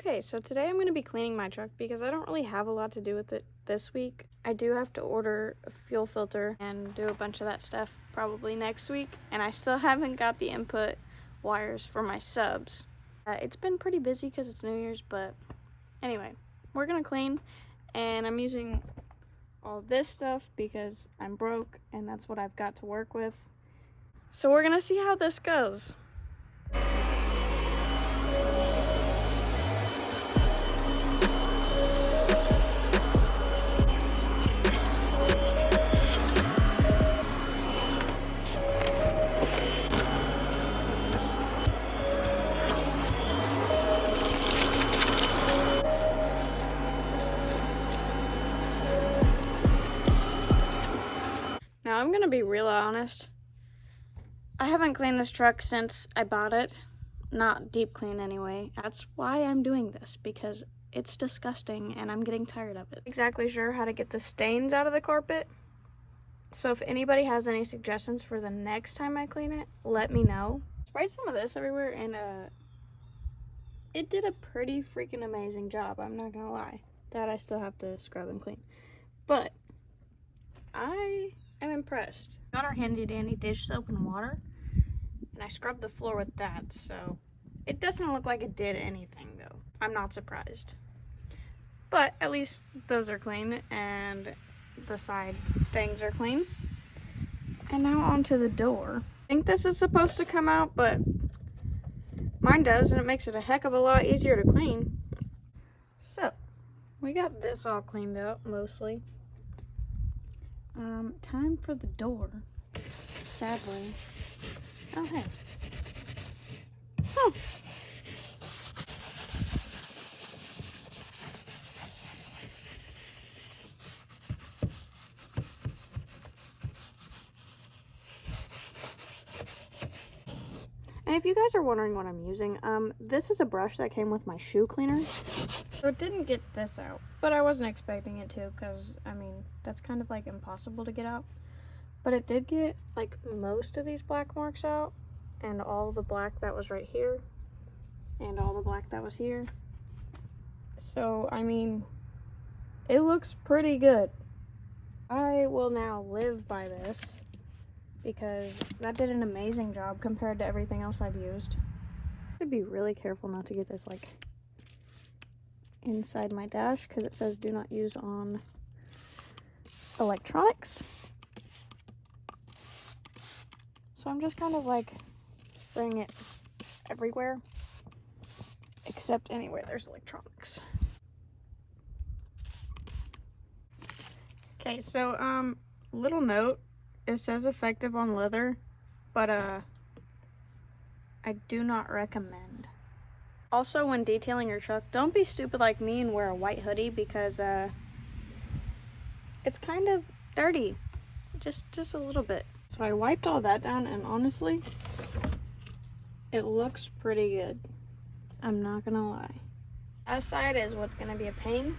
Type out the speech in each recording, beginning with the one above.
Okay, so today I'm going to be cleaning my truck because I don't really have a lot to do with it this week. I do have to order a fuel filter and do a bunch of that stuff probably next week, and I still haven't got the input wires for my subs. It's been pretty busy because it's New Year's, but anyway, we're going to clean, and I'm using all this stuff because I'm broke and that's what I've got to work with. So we're going to see how this goes. Now I'm gonna be real honest. I haven't cleaned this truck since I bought it. Not deep clean anyway. That's why I'm doing this, because it's disgusting and I'm getting tired of it. Exactly sure how to get the stains out of the carpet. So if anybody has any suggestions for the next time I clean it, let me know. Sprayed some of this everywhere and it did a pretty freaking amazing job, I'm not gonna lie. That I still have to scrub and clean. But I'm impressed. Got our handy dandy dish soap and water, and I scrubbed the floor with that, so it doesn't look like it did anything though. I'm not surprised. But at least those are clean and the side things are clean. And now onto the door. I think this is supposed to come out, but mine does, and it makes it a heck of a lot easier to clean. So, we got this all cleaned up mostly. Time for the door, sadly. Oh, hey. Oh. And if you guys are wondering what I'm using, this is a brush that came with my shoe cleaner. So it didn't get this out, but I wasn't expecting it to, because, I mean, that's kind of, like, impossible to get out. But it did get, like, most of these black marks out, and all the black that was right here, and all the black that was here. So, I mean, it looks pretty good. I will now live by this, because that did an amazing job compared to everything else I've used. I have to be really careful not to get this, like, inside my dash, because it says do not use on electronics. So I'm just kind of like spraying it everywhere except anywhere there's electronics. Okay, so little note, it says effective on leather, but I do not recommend. Also, when detailing your truck, don't be stupid like me and wear a white hoodie, because it's kind of dirty, just a little bit. So I wiped all that down, and honestly, it looks pretty good. I'm not gonna lie. That side is what's gonna be a pain.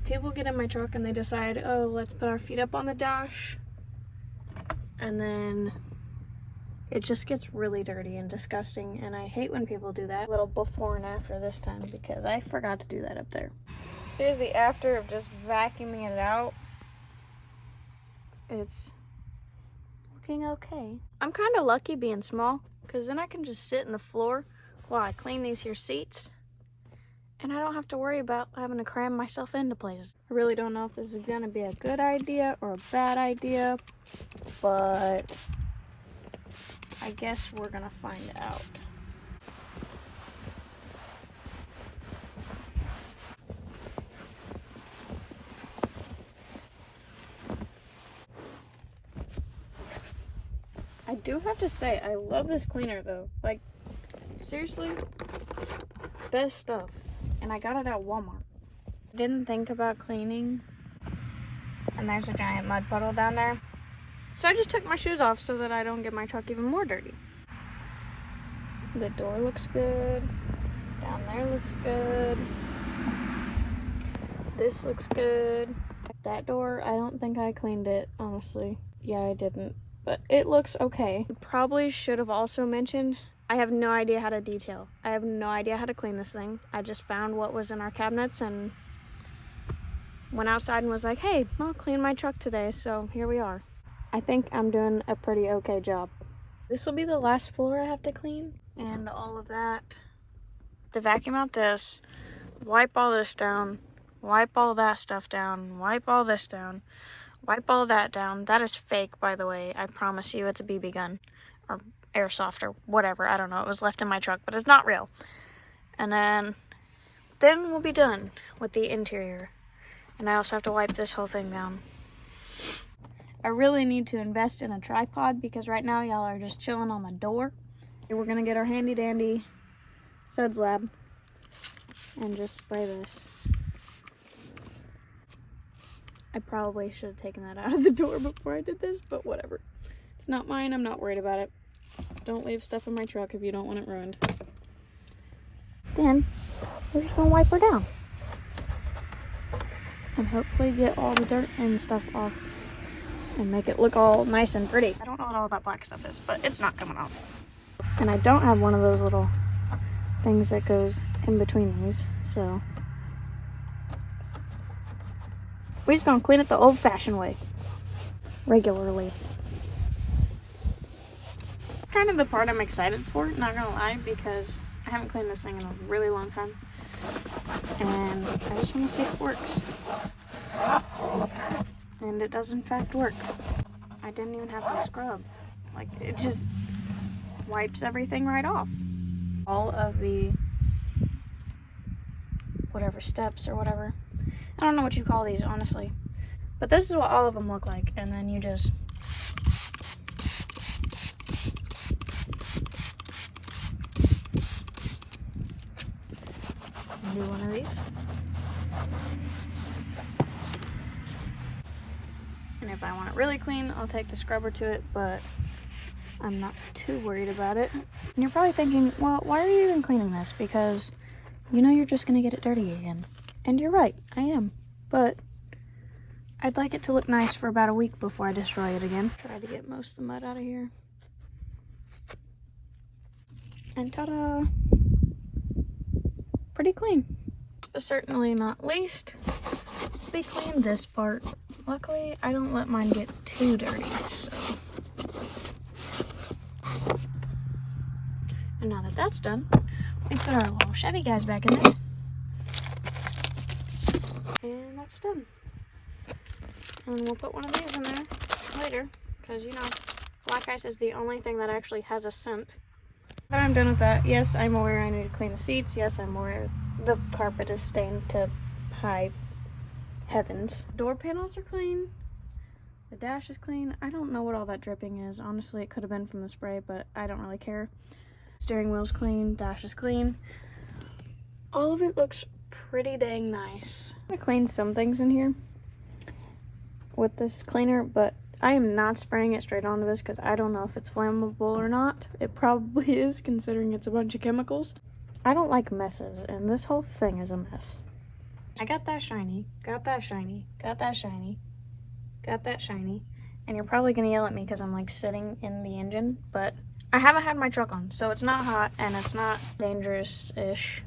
People get in my truck and they decide, oh, let's put our feet up on the dash, and then it just gets really dirty and disgusting, and I hate when people do that. A little before and after this time, because I forgot to do that up there. Here's the after of just vacuuming it out. It's looking okay. I'm kind of lucky being small, because then I can just sit in the floor while I clean these here seats, and I don't have to worry about having to cram myself into places. I really don't know if this is gonna be a good idea or a bad idea, but I guess we're gonna find out. I do have to say, I love this cleaner though. Like, seriously, best stuff. And I got it at Walmart. Didn't think about cleaning, and there's a giant mud puddle down there. So I just took my shoes off so that I don't get my truck even more dirty. The door looks good. Down there looks good. This looks good. That door, I don't think I cleaned it, honestly. Yeah, I didn't. But it looks okay. Probably should have also mentioned I have no idea how to detail. I have no idea how to clean this thing. I just found what was in our cabinets and went outside and was like, hey, I'll clean my truck today, so here we are. I think I'm doing a pretty okay job. This will be the last floor I have to clean, and all of that. To vacuum out this, wipe all this down, wipe all that stuff down, wipe all this down, wipe all that down. That is fake, by the way. I promise you it's a BB gun or airsoft or whatever. I don't know. It was left in my truck, but it's not real. And then we'll be done with the interior. And I also have to wipe this whole thing down. I really need to invest in a tripod because right now y'all are just chilling on my door. We're gonna get our handy dandy suds lab and just spray this. I probably should have taken that out of the door before I did this, but whatever. It's not mine, I'm not worried about it. Don't leave stuff in my truck if you don't want it ruined. Then we're just gonna wipe her down. And hopefully get all the dirt and stuff off and make it look all nice and pretty. I don't know what all that black stuff is, but it's not coming off. And I don't have one of those little things that goes in between these, so we're just gonna clean it the old-fashioned way, regularly. Kind of the part I'm excited for, not gonna lie, because I haven't cleaned this thing in a really long time. And I just want to see if it works. And it does in fact work. I didn't even have to scrub. Like, it just wipes everything right off. All of the whatever steps or whatever. I don't know what you call these, honestly. But this is what all of them look like. And then you just do one of these. And if I want it really clean, I'll take the scrubber to it, but I'm not too worried about it. And you're probably thinking, well, why are you even cleaning this? Because you know you're just gonna get it dirty again. And you're right, I am. But I'd like it to look nice for about a week before I destroy it again. Try to get most of the mud out of here. And ta-da! Pretty clean. But certainly not least, we cleaned this part. Luckily, I don't let mine get too dirty, so. And now that that's done, we put our little Chevy guys back in there. And that's done. And we'll put one of these in there later, because you know, black ice is the only thing that actually has a scent. But I'm done with that. Yes, I'm aware I need to clean the seats. Yes, I'm aware the carpet is stained to high heavens. Door panels are clean. The dash is clean. I don't know what all that dripping is. Honestly, it could have been from the spray, but I don't really care. Steering wheel's clean. Dash is clean. All of it looks pretty dang nice. I'm gonna clean some things in here with this cleaner, but I am not spraying it straight onto this because I don't know if it's flammable or not. It probably is, considering it's a bunch of chemicals. I don't like messes, and this whole thing is a mess. I got that shiny, got that shiny, got that shiny, got that shiny, and you're probably gonna yell at me because I'm like sitting in the engine, but I haven't had my truck on, so it's not hot and it's not dangerous-ish.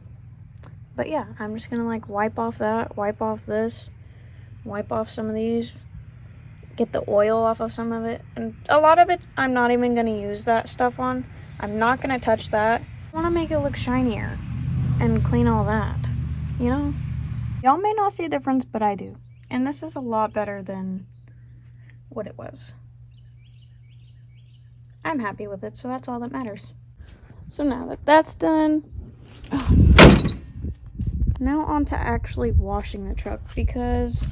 But yeah, I'm just gonna like wipe off that, wipe off this, wipe off some of these, get the oil off of some of it, and a lot of it I'm not even gonna use that stuff on. I'm not gonna touch that. I want to make it look shinier and clean all that, you know? Y'all may not see a difference, but I do. And this is a lot better than what it was. I'm happy with it, so that's all that matters. So now that that's done, now on to actually washing the truck, because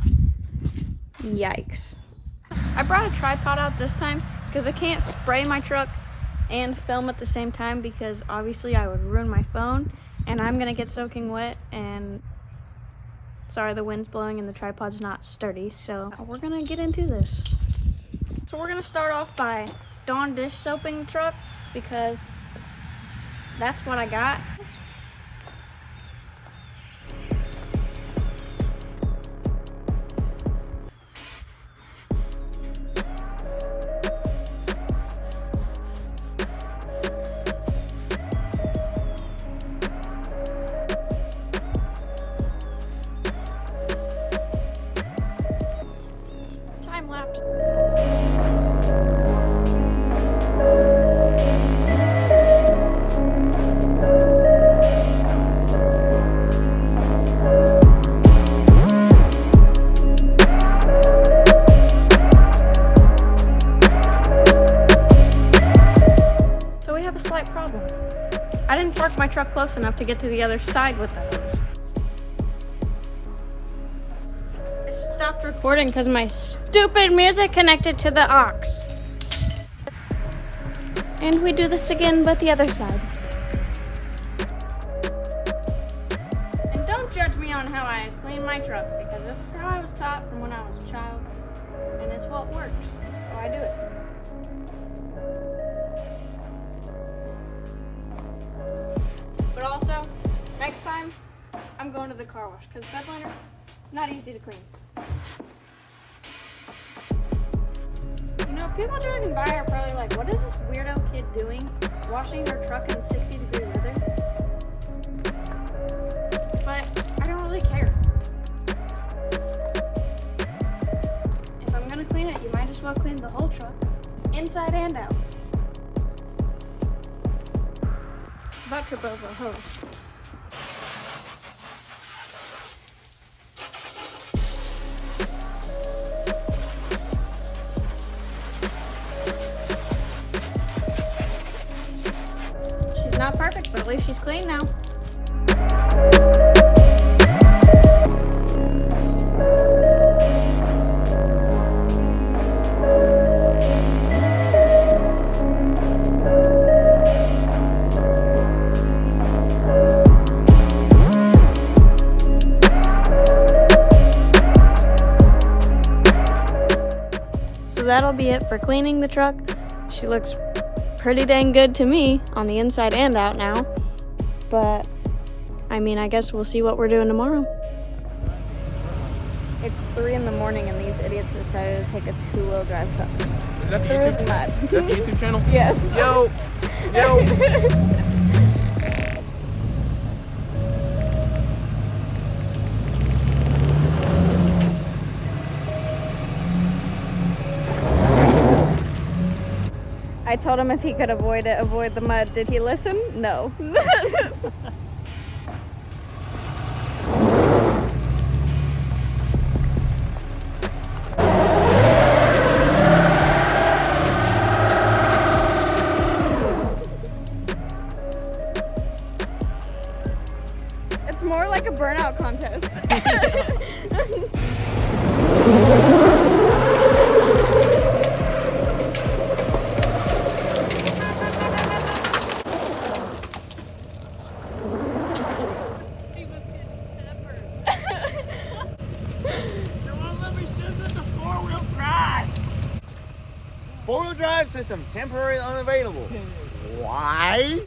yikes. I brought a tripod out this time because I can't spray my truck and film at the same time, because obviously I would ruin my phone and I'm gonna get soaking wet, and sorry, the wind's blowing and the tripod's not sturdy, so we're gonna get into this. So we're gonna start off by Dawn dish soaping the truck because that's what I got. I didn't park my truck close enough to get to the other side with that hose. I stopped recording because my stupid music connected to the aux. And we do this again, but the other side. And don't judge me on how I clean my truck, because this is how I was taught from when I was a child. And it's what works, so I do it. But also, next time, I'm going to the car wash, because bed liner, not easy to clean. You know, people driving by are probably like, what is this weirdo kid doing? Washing her truck in 60-degree weather? But I don't really care. If I'm gonna clean it, you might as well clean the whole truck, inside and out. About to trip over a hose. She's not perfect, but at least she's clean now. So that'll be it for cleaning the truck. She looks pretty dang good to me on the inside and out now. But, I mean, I guess we'll see what we're doing tomorrow. It's 3 in the morning and these idiots decided to take a 2-wheel drive truck. Is that the Through YouTube? the mud. Is that the YouTube channel? Yes. Yo! Yo! I told him if he could avoid it, avoid the mud. Did he listen? No. It's more like a burnout contest. Four-wheel drive system temporarily unavailable. Why?